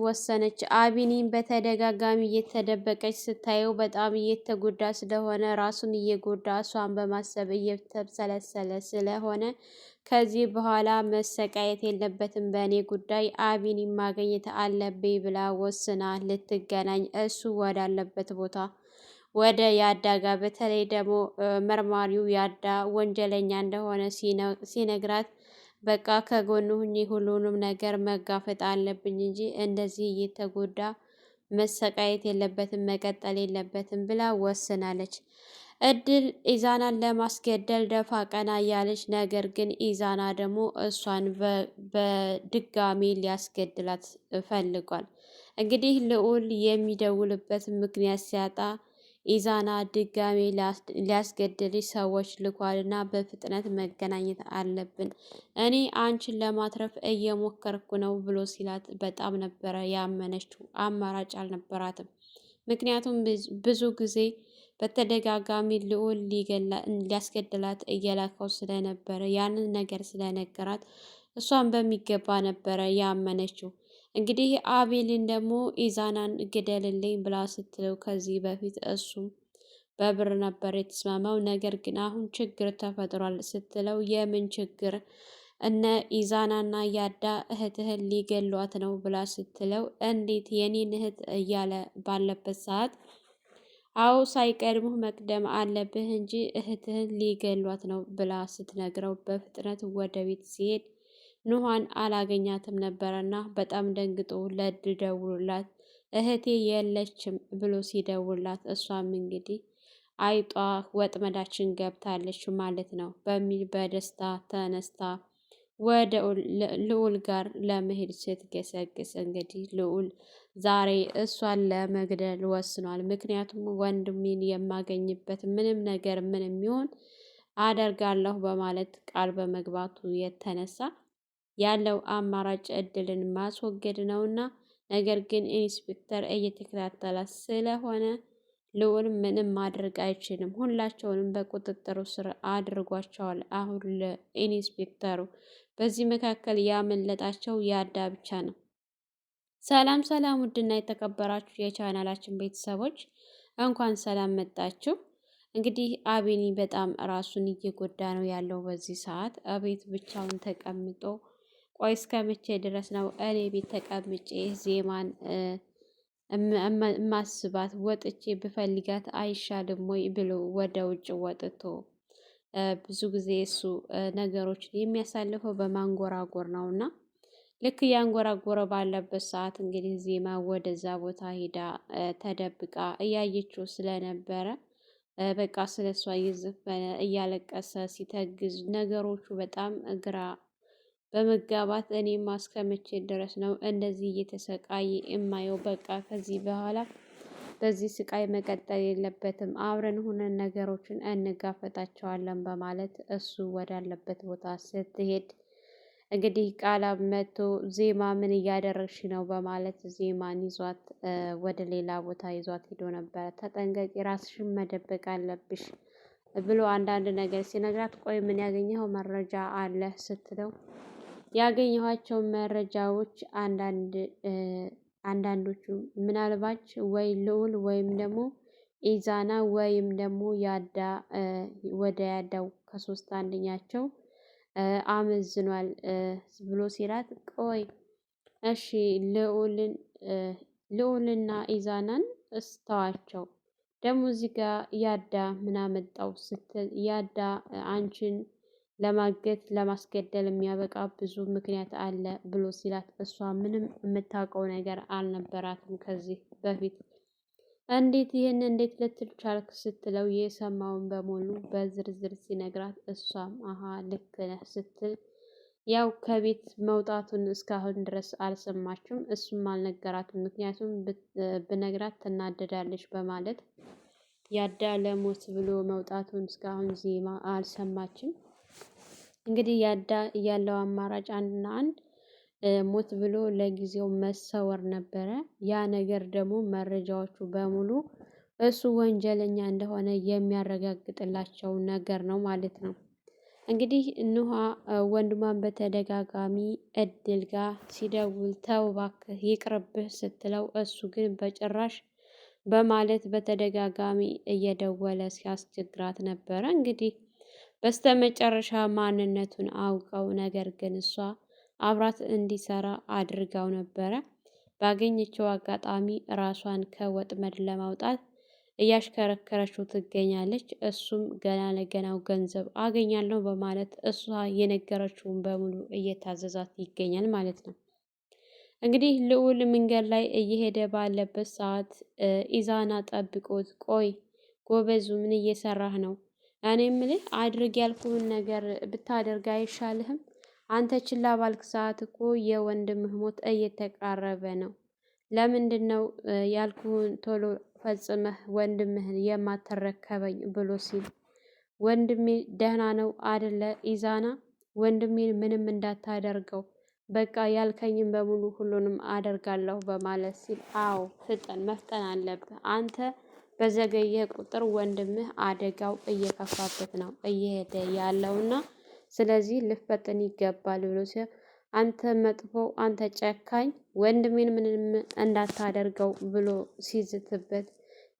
ወሰነች። አቢኒም በተደጋጋሚ እየተደበቀች ስታየው በጣም እየተጎዳ ስለሆነ ራሱን እየጎዳ እሷን በማሰብ እየተብሰለሰለ ስለሆነ ከዚህ በኋላ መሰቃየት የለበትም በእኔ ጉዳይ አቢኒን ማግኘት አለብኝ ብላ ወስና ልትገናኝ እሱ ወዳለበት ቦታ ወደ ያዳ ጋር በተለይ ደግሞ መርማሪው ያዳ ወንጀለኛ እንደሆነ ሲነግራት በቃ ከጎኑ ሁኚ፣ ሁሉንም ነገር መጋፈጥ አለብኝ እንጂ እንደዚህ እየተጎዳ መሰቃየት የለበትም መቀጠል የለበትም ብላ ወስናለች። እድል ኢዛናን ለማስገደል ደፋ ቀና እያለች፣ ነገር ግን ኢዛና ደግሞ እሷን በድጋሚ ሊያስገድላት ፈልጓል። እንግዲህ ልዑል የሚደውልበት ምክንያት ሲያጣ ኢዛና ድጋሜ ሊያስገድልሽ ሰዎች ልኳልና በፍጥነት መገናኘት አለብን፣ እኔ አንቺን ለማትረፍ እየሞከርኩ ነው ብሎ ሲላት በጣም ነበረ ያመነችው። አማራጭ አልነበራትም። ምክንያቱም ብዙ ጊዜ በተደጋጋሚ ልዑል ሊያስገድላት እየላከው ስለነበረ ያንን ነገር ስለነገራት እሷን በሚገባ ነበረ ያመነችው። እንግዲህ አቤልን ደግሞ ኢዛናን ግደልልኝ ብላ ስትለው ከዚህ በፊት እሱም በብር ነበር የተስማማው። ነገር ግን አሁን ችግር ተፈጥሯል ስትለው የምን ችግር? እነ ኢዛናና ያዳ እህትህን ሊገሏት ነው ብላ ስትለው እንዴት የኔን እህት እያለ ባለበት ሰዓት አዎ ሳይቀድሙህ መቅደም አለብህ እንጂ እህትህን ሊገሏት ነው ብላ ስትነግረው በፍጥነት ወደ ቤት ሲሄድ ኑሃን አላገኛትም ነበረና በጣም ደንግጦ ለድደውላት እህቴ የለችም ብሎ ሲደውላት እሷም እንግዲህ አይጧ ወጥመዳችን ገብታለች ማለት ነው በሚል በደስታ ተነስታ ወደ ልዑል ጋር ለመሄድ ስትገሰግስ እንግዲህ ልዑል ዛሬ እሷን ለመግደል ወስኗል። ምክንያቱም ወንድሜን የማገኝበት ምንም ነገር ምንም ይሁን አደርጋለሁ በማለት ቃል በመግባቱ የተነሳ ያለው አማራጭ እድልን ማስወገድ ነውና፣ ነገር ግን ኢንስፔክተር እየተከታተላት ስለሆነ ልዑል ምንም ማድረግ አይችልም። ሁላቸውንም በቁጥጥሩ ስር አድርጓቸዋል አሁን ለኢንስፔክተሩ። በዚህ መካከል ያመለጣቸው ያዳ ብቻ ነው። ሰላም ሰላም! ውድና የተከበራችሁ የቻናላችን ቤተሰቦች እንኳን ሰላም መጣችሁ። እንግዲህ አቢኒ በጣም ራሱን እየጎዳ ነው ያለው በዚህ ሰዓት እቤት ብቻውን ተቀምጦ ቆይ እስከ መቼ ድረስ ነው እኔ ቤት ተቀምጬ ዜማን ማስባት? ወጥቼ ብፈልጋት አይሻልም ወይ ብሎ ወደ ውጭ ወጥቶ ብዙ ጊዜ እሱ ነገሮችን የሚያሳልፈው በማንጎራጎር ነው እና ልክ ያንጎራጎረ ባለበት ሰዓት እንግዲህ ዜማ ወደዛ ቦታ ሄዳ ተደብቃ እያየችው ስለነበረ በቃ ስለሷ እየዘፈነ እያለቀሰ ሲተግዝ ነገሮቹ በጣም ግራ በመጋባት እኔማ እስከመቼ ድረስ ነው እንደዚህ እየተሰቃየ የማየው? በቃ ከዚህ በኋላ በዚህ ስቃይ መቀጠል የለበትም፣ አብረን ሆነን ነገሮችን እንጋፈጣቸዋለን በማለት እሱ ወዳለበት ቦታ ስትሄድ እንግዲህ ቃላብ መጥቶ ዜማ ምን እያደረግሽ ነው በማለት ዜማን ይዟት ወደ ሌላ ቦታ ይዟት ሄዶ ነበረ። ተጠንቀቂ፣ ራስሽን መደበቅ አለብሽ ብሎ አንዳንድ ነገር ሲነግራት ቆይ ምን ያገኘኸው መረጃ አለ ስትለው ያገኘኋቸው መረጃዎች አንዳንዶቹ ምናልባች ወይ ልዑል ወይም ደግሞ ኢዛና ወይም ደግሞ ያዳ ወደ ያዳው ከሶስት አንደኛቸው አመዝኗል ብሎ ሲላት ቆይ እሺ ልዑልና ኢዛናን እስተዋቸው ደግሞ እዚህ ጋር ያዳ ምን አመጣው ስትል ያዳ አንቺን ለማገት ለማስገደል የሚያበቃ ብዙ ምክንያት አለ ብሎ ሲላት እሷ ምንም የምታውቀው ነገር አልነበራትም ከዚህ በፊት። እንዴት ልትል ቻልክ ስትለው የሰማውን በሙሉ በዝርዝር ሲነግራት እሷም አሀ ልክ ነህ ስትል ያው ከቤት መውጣቱን እስካሁን ድረስ አልሰማችም። እሱም አልነገራትም፣ ምክንያቱም ብነግራት ትናደዳለች በማለት ያዳ ለሞት ብሎ መውጣቱን እስካሁን ዜማ አልሰማችም። እንግዲህ ያዳ ያለው አማራጭ አንድና አንድ ሞት ብሎ ለጊዜው መሰወር ነበረ። ያ ነገር ደግሞ መረጃዎቹ በሙሉ እሱ ወንጀለኛ እንደሆነ የሚያረጋግጥላቸው ነገር ነው ማለት ነው። እንግዲህ ኑሃ ወንድሟን በተደጋጋሚ እድል ጋር ሲደውል ተው እባክህ ይቅርብህ ስትለው እሱ ግን በጭራሽ በማለት በተደጋጋሚ እየደወለ ሲያስቸግራት ነበረ። እንግዲህ በስተመጨረሻ ማንነቱን አውቀው ነገር ግን እሷ አብራት እንዲሰራ አድርጋው ነበረ። ባገኘችው አጋጣሚ ራሷን ከወጥመድ ለማውጣት እያሽከረከረችው ትገኛለች። እሱም ገና ለገናው ገንዘብ አገኛለሁ በማለት እሷ የነገረችውን በሙሉ እየታዘዛት ይገኛል ማለት ነው። እንግዲህ ልዑል መንገድ ላይ እየሄደ ባለበት ሰዓት ኢዛና ጠብቆት፣ ቆይ ጎበዙ ምን እየሰራህ ነው? እኔ የምልህ አድርግ ያልኩህን ነገር ብታደርግ አይሻልህም? አንተ ችላ ባልክ ሰዓት እኮ የወንድምህ ሞት እየተቃረበ ነው። ለምንድን ነው ያልኩህን ቶሎ ፈጽመህ ወንድምህን የማትረከበኝ? ብሎ ሲል ወንድሜ ደህና ነው አደለ ኢዛና? ወንድሜን ምንም እንዳታደርገው በቃ ያልከኝም በሙሉ ሁሉንም አደርጋለሁ በማለት ሲል፣ አዎ ፍጠን፣ መፍጠን አለብህ አንተ በዘገየ ቁጥር ወንድምህ አደጋው እየከፋበት ነው እየሄደ ያለውና ስለዚህ ልፈጥን ይገባል ብሎ ሲል፣ አንተ መጥፎ፣ አንተ ጨካኝ፣ ወንድሜን ምንም እንዳታደርገው ብሎ ሲዝትበት፣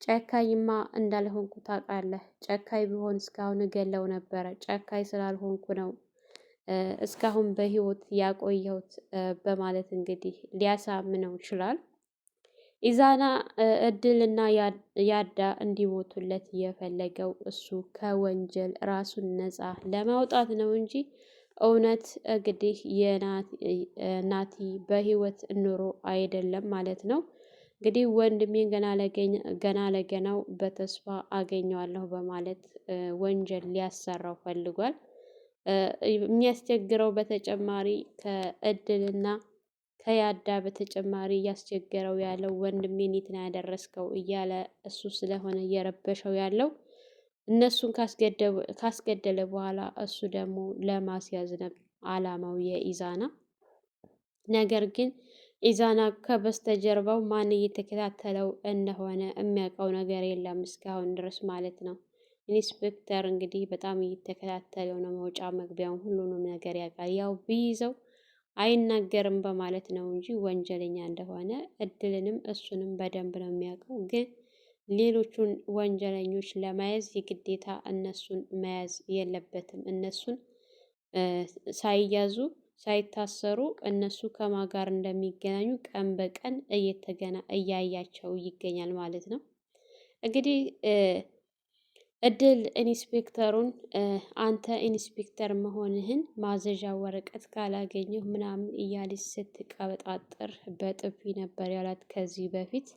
ጨካኝማ እንዳልሆንኩ ታውቃለህ። ጨካኝ ቢሆን እስካሁን እገለው ነበረ። ጨካኝ ስላልሆንኩ ነው እስካሁን በህይወት ያቆየሁት በማለት እንግዲህ ሊያሳምነው ይችላል። ኢዛና እድልና ያዳ እንዲሞቱለት የፈለገው እሱ ከወንጀል ራሱን ነፃ ለማውጣት ነው እንጂ እውነት እንግዲህ የናቲ በህይወት ኑሮ አይደለም ማለት ነው። እንግዲህ ወንድሜን ገና ለገናው በተስፋ አገኘዋለሁ በማለት ወንጀል ሊያሰራው ፈልጓል። የሚያስቸግረው በተጨማሪ ከእድልና ከያዳ በተጨማሪ እያስቸገረው ያለው ወንድሜን የት ነው ያደረስከው እያለ እሱ ስለሆነ እየረበሸው ያለው እነሱን ካስገደለ በኋላ እሱ ደግሞ ለማስያዝ ነው አላማው የኢዛና። ነገር ግን ኢዛና ከበስተጀርባው ማን እየተከታተለው እንደሆነ የሚያውቀው ነገር የለም እስካሁን ድረስ ማለት ነው። ኢንስፔክተር እንግዲህ በጣም እየተከታተለው ነው። መውጫ መግቢያውን ሁሉንም ነገር ያውቃል። ያው ቢይዘው አይናገርም በማለት ነው እንጂ ወንጀለኛ እንደሆነ እድልንም እሱንም በደንብ ነው የሚያውቀው። ግን ሌሎቹን ወንጀለኞች ለመያዝ የግዴታ እነሱን መያዝ የለበትም። እነሱን ሳይያዙ ሳይታሰሩ እነሱ ከማን ጋር እንደሚገናኙ ቀን በቀን እያያቸው ይገኛል ማለት ነው። እንግዲህ እድል ኢንስፔክተሩን አንተ ኢንስፔክተር መሆንህን ማዘዣ ወረቀት ካላገኘሁ ምናምን እያለች ስትቀበጣጠር በጥፊ ነበር ያላት ከዚህ በፊት።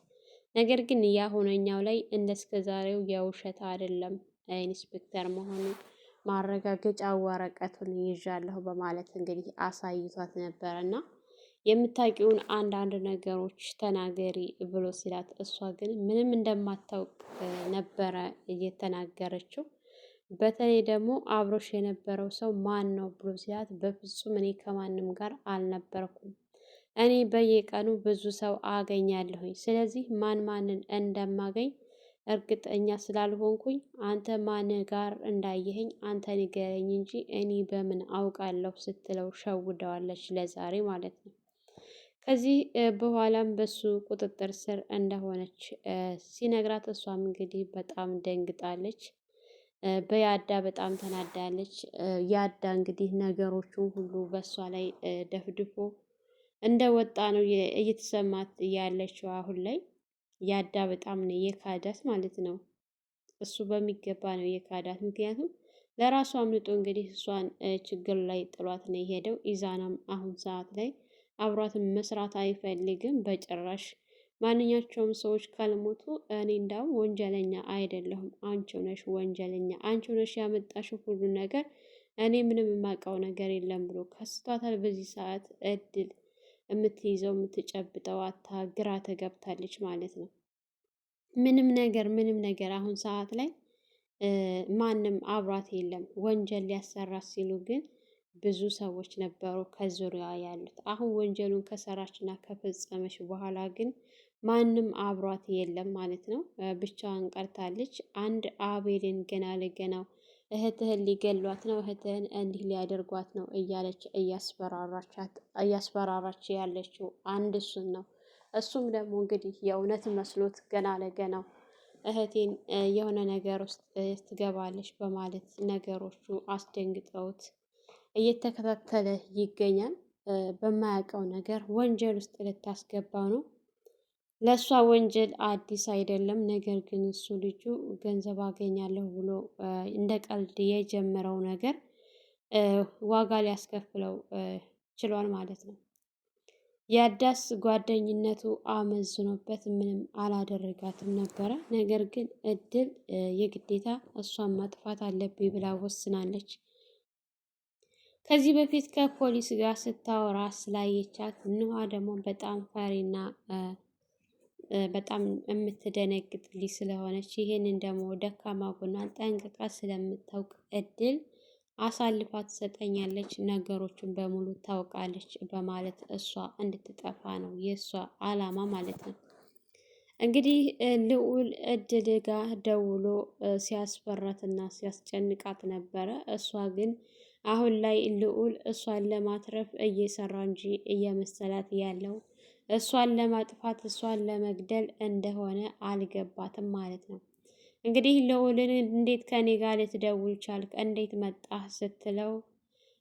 ነገር ግን ያሁነኛው ላይ እንደስከ ዛሬው የውሸት አይደለም ኢንስፔክተር መሆኑ ማረጋገጫ ወረቀቱን ይዣለሁ በማለት እንግዲህ አሳይቷት ነበረ እና የምታውቂውን አንዳንድ ነገሮች ተናገሪ ብሎ ሲላት እሷ ግን ምንም እንደማታውቅ ነበረ እየተናገረችው። በተለይ ደግሞ አብሮሽ የነበረው ሰው ማን ነው ብሎ ሲላት በፍጹም እኔ ከማንም ጋር አልነበርኩም። እኔ በየቀኑ ብዙ ሰው አገኛለሁኝ። ስለዚህ ማንን እንደማገኝ እርግጠኛ ስላልሆንኩኝ አንተ ማን ጋር እንዳየኸኝ አንተ ንገረኝ እንጂ እኔ በምን አውቃለሁ ስትለው ሸውደዋለች ለዛሬ ማለት ነው። ከዚህ በኋላም በሱ ቁጥጥር ስር እንደሆነች ሲነግራት እሷም እንግዲህ በጣም ደንግጣለች። በያዳ በጣም ተናዳለች። ያዳ እንግዲህ ነገሮቹን ሁሉ በእሷ ላይ ደፍድፎ እንደወጣ ነው እየተሰማት ያለችው አሁን ላይ። ያዳ በጣም ነው የካዳት ማለት ነው። እሱ በሚገባ ነው የካዳት። ምክንያቱም ለራሱ አምልጦ እንግዲህ እሷን ችግር ላይ ጥሏት ነው የሄደው። ኢዛናም አሁን ሰዓት ላይ አብሯትን መስራት አይፈልግም በጭራሽ። ማንኛቸውም ሰዎች ካልሞቱ እኔ እንዳውም ወንጀለኛ አይደለሁም፣ አንቺው ነሽ ወንጀለኛ፣ አንቺው ነሽ ያመጣሽው ሁሉ ነገር፣ እኔ ምንም የማውቀው ነገር የለም ብሎ ከስቷታል። በዚህ ሰዓት እድል የምትይዘው የምትጨብጠው አታ ግራ ተገብታለች ማለት ነው። ምንም ነገር አሁን ሰዓት ላይ ማንም አብሯት የለም። ወንጀል ሊያሰራት ሲሉ ግን ብዙ ሰዎች ነበሩ ከዙሪያ ያሉት። አሁን ወንጀሉን ከሰራችና ከፈጸመች በኋላ ግን ማንም አብሯት የለም ማለት ነው። ብቻዋን ቀርታለች። አንድ አቤልን ገና ለገናው እህትህን ሊገሏት ነው፣ እህትህን እንዲህ ሊያደርጓት ነው እያለች እያስፈራራች ያለችው አንድ እሱን ነው። እሱም ደግሞ እንግዲህ የእውነት መስሎት ገና ለገናው እህቴን የሆነ ነገር ውስጥ ትገባለች በማለት ነገሮቹ አስደንግጠውት እየተከታተለ ይገኛል። በማያውቀው ነገር ወንጀል ውስጥ ልታስገባው ነው። ለእሷ ወንጀል አዲስ አይደለም። ነገር ግን እሱ ልጁ ገንዘብ አገኛለሁ ብሎ እንደ ቀልድ የጀመረው ነገር ዋጋ ሊያስከፍለው ችሏል ማለት ነው። የአዳስ ጓደኝነቱ አመዝኖበት ምንም አላደረጋትም ነበረ። ነገር ግን እድል የግዴታ እሷን ማጥፋት አለብኝ ብላ ወስናለች። ከዚህ በፊት ከፖሊስ ጋር ስታወራ ስላየቻት ንዋ ደግሞ በጣም ፈሪና በጣም የምትደነግጥ ልጅ ስለሆነች ይህንን ደግሞ ደካማ ጎኗን ጠንቅቃ ስለምታውቅ እድል አሳልፋ ትሰጠኛለች፣ ነገሮችን በሙሉ ታውቃለች በማለት እሷ እንድትጠፋ ነው የእሷ አላማ ማለት ነው። እንግዲህ ልዑል እድል ጋር ደውሎ ሲያስፈራትና ሲያስጨንቃት ነበረ። እሷ ግን አሁን ላይ ልዑል እሷን ለማትረፍ እየሰራ እንጂ እየመሰላት ያለው እሷን ለማጥፋት እሷን ለመግደል እንደሆነ አልገባትም ማለት ነው። እንግዲህ ልዑልን እንዴት ከኔ ጋር ልትደውል ቻልክ? እንዴት መጣህ? ስትለው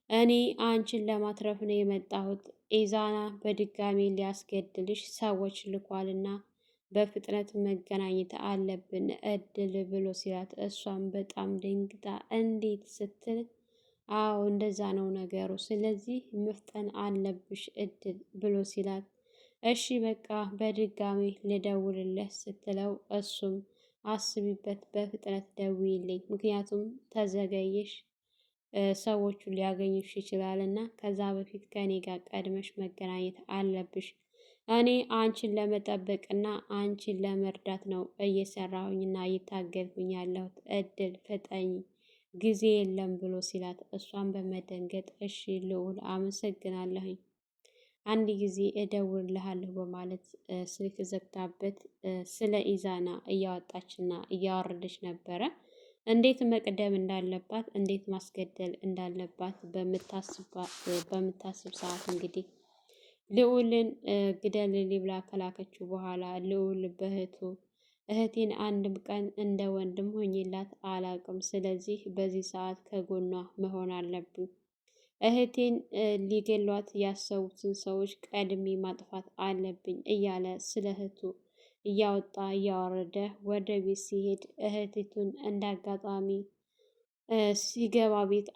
እኔ አንቺን ለማትረፍ ነው የመጣሁት። ኢዛና በድጋሚ ሊያስገድልሽ ሰዎች ልኳልና በፍጥነት መገናኘት አለብን እድል ብሎ ሲላት እሷም በጣም ደንግጣ እንዴት ስትል አዎ እንደዛ ነው ነገሩ፣ ስለዚህ መፍጠን አለብሽ እድል ብሎ ሲላት እሺ በቃ በድጋሚ ልደውልልህ ስትለው እሱም አስቢበት፣ በፍጥነት ደውይልኝ፣ ምክንያቱም ተዘገየሽ ሰዎቹ ሊያገኙሽ ይችላል እና ከዛ በፊት ከኔ ጋር ቀድመሽ መገናኘት አለብሽ። እኔ አንቺን ለመጠበቅና አንቺን ለመርዳት ነው እየሰራሁኝና እየታገልኩኝ ያለሁት፣ እድል ፍጠኝ፣ ጊዜ የለም ብሎ ሲላት እሷን በመደንገጥ እሺ ልዑል አመሰግናለሁኝ፣ አንድ ጊዜ እደውልልሃለሁ በማለት ስልክ ዘግታበት ስለ ኢዛና እያወጣችና እያወረደች ነበረ። እንዴት መቅደም እንዳለባት እንዴት ማስገደል እንዳለባት በምታስብ ሰዓት እንግዲህ ልዑልን ግደልልኝ ብላ ከላከችው በኋላ ልዑል በእህቱ እህቴን አንድም ቀን እንደ ወንድም ሆኜላት አላቅም፣ ስለዚህ በዚህ ሰዓት ከጎኗ መሆን አለብኝ፣ እህቴን ሊገሏት ያሰቡትን ሰዎች ቀድሜ ማጥፋት አለብኝ እያለ ስለ እህቱ እያወጣ እያወረደ ወደ ቤት ሲሄድ እህቲቱን እንዳጋጣሚ ሲገባ ቤት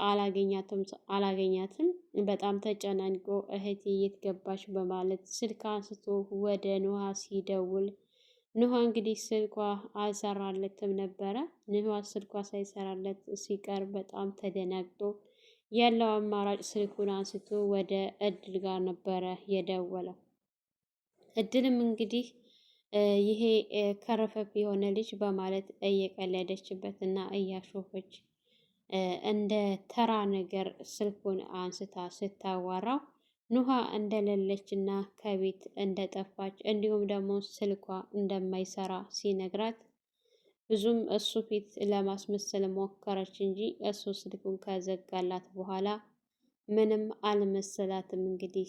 አላገኛትም። በጣም ተጨናንቆ እህቴ የት ገባች በማለት ስልክ አንስቶ ወደ ኑሃ ሲደውል ኑሃ እንግዲህ ስልኳ አልሰራለትም ነበረ። ኑሃ ስልኳ ሳይሰራለት ሲቀር በጣም ተደናግጦ ያለው አማራጭ ስልኩን አንስቶ ወደ እድል ጋር ነበረ የደወለው። እድልም እንግዲህ ይሄ ከረፈፍ የሆነ ልጅ በማለት እየቀለደችበት እና እያሾፈች እንደ ተራ ነገር ስልኩን አንስታ ስታዋራው ኑሃ እንደሌለች እና ከቤት እንደጠፋች እንዲሁም ደግሞ ስልኳ እንደማይሰራ ሲነግራት ብዙም እሱ ፊት ለማስመሰል ሞከረች እንጂ እሱ ስልኩን ከዘጋላት በኋላ ምንም አልመሰላትም። እንግዲህ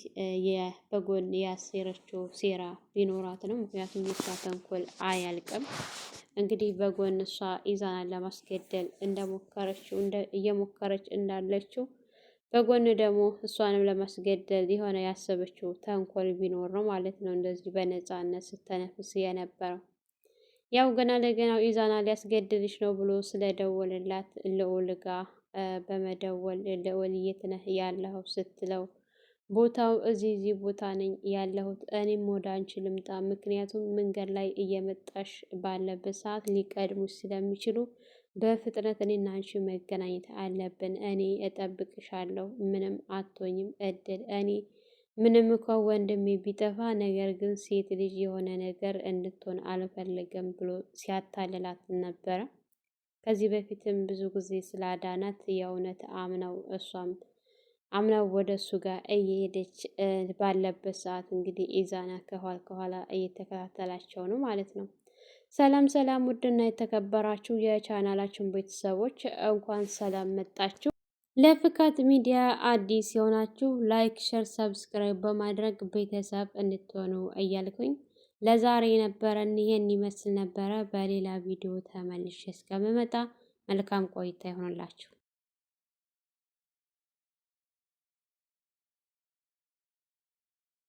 በጎን ያሴረችው ሴራ ቢኖራት ነው። ምክንያቱም የሷ ተንኮል አያልቅም። እንግዲህ በጎን እሷ ኢዛናን ለማስገደል እንደሞከረችው እየሞከረች እንዳለችው በጎን ደግሞ እሷንም ለማስገደል የሆነ ያሰበችው ተንኮል ቢኖር ነው ማለት ነው። እንደዚህ በነፃነት ስተነፍስ የነበረው ያው ገና ለገናው ኢዛና ሊያስገድልሽ ነው ብሎ ስለደወለላት ልዑል ጋ በመደወል ልዑል የት ነህ ያለኸው ስትለው ቦታው እዚህ ቦታ ነኝ ያለሁት፣ እኔም ወደ አንቺ ልምጣ፣ ምክንያቱም መንገድ ላይ እየመጣሽ ባለበት ሰዓት ሊቀድሙሽ ስለሚችሉ በፍጥነት እኔና አንቺ መገናኘት አለብን፣ እኔ እጠብቅሻለሁ፣ ምንም አትሆኝም እድል፣ እኔ ምንም እንኳ ወንድሜ ቢጠፋ ነገር ግን ሴት ልጅ የሆነ ነገር እንድትሆን አልፈለገም ብሎ ሲያታልላት ነበረ። ከዚህ በፊትም ብዙ ጊዜ ስላዳናት የእውነት አምነው እሷም አምናው ወደ እሱ ጋር እየሄደች ባለበት ሰዓት እንግዲህ ኢዛና ከኋላ እየተከታተላቸው ነው ማለት ነው። ሰላም ሰላም፣ ውድና የተከበራችሁ የቻናላችን ቤተሰቦች እንኳን ሰላም መጣችሁ። ለፍካት ሚዲያ አዲስ የሆናችሁ ላይክ፣ ሸር፣ ሰብስክራይብ በማድረግ ቤተሰብ እንድትሆኑ እያልኩኝ ለዛሬ የነበረን ይሄን ይመስል ነበረ። በሌላ ቪዲዮ ተመልሼ እስከምመጣ መልካም ቆይታ ይሆንላችሁ።